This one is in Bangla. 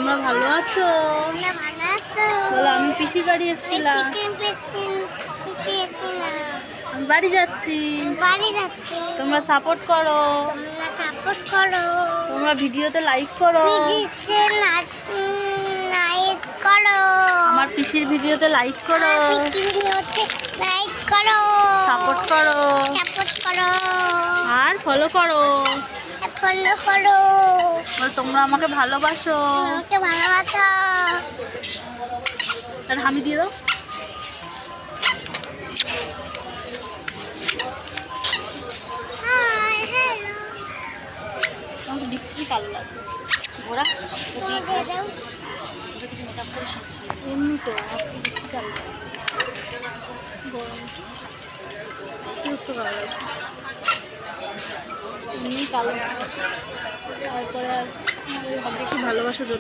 তোমরা ভালো আছো? বলো, আমি পিসির বাড়ি এসেছিলাম। আমি বাড়ি যাচ্ছি। তোমরা সাপোর্ট করো। তোমরা ভিডিওতে লাইক করো। আমার পিসির ভিডিওতে লাইক করো। সাপোর্ট করো। আর ফলো করো। তোমরা আমাকে ভালোবাসো। আর হামি দিয়ে দাও। আমাকে দেখছি কালো লাগবে। ওরা এমনি তো আমাকে দেখছি কালো লাগবে। গরম অতিরিক্ত কালো লাগবে। এমনি কালো। তারপরে আর দেখি ভালোবাসা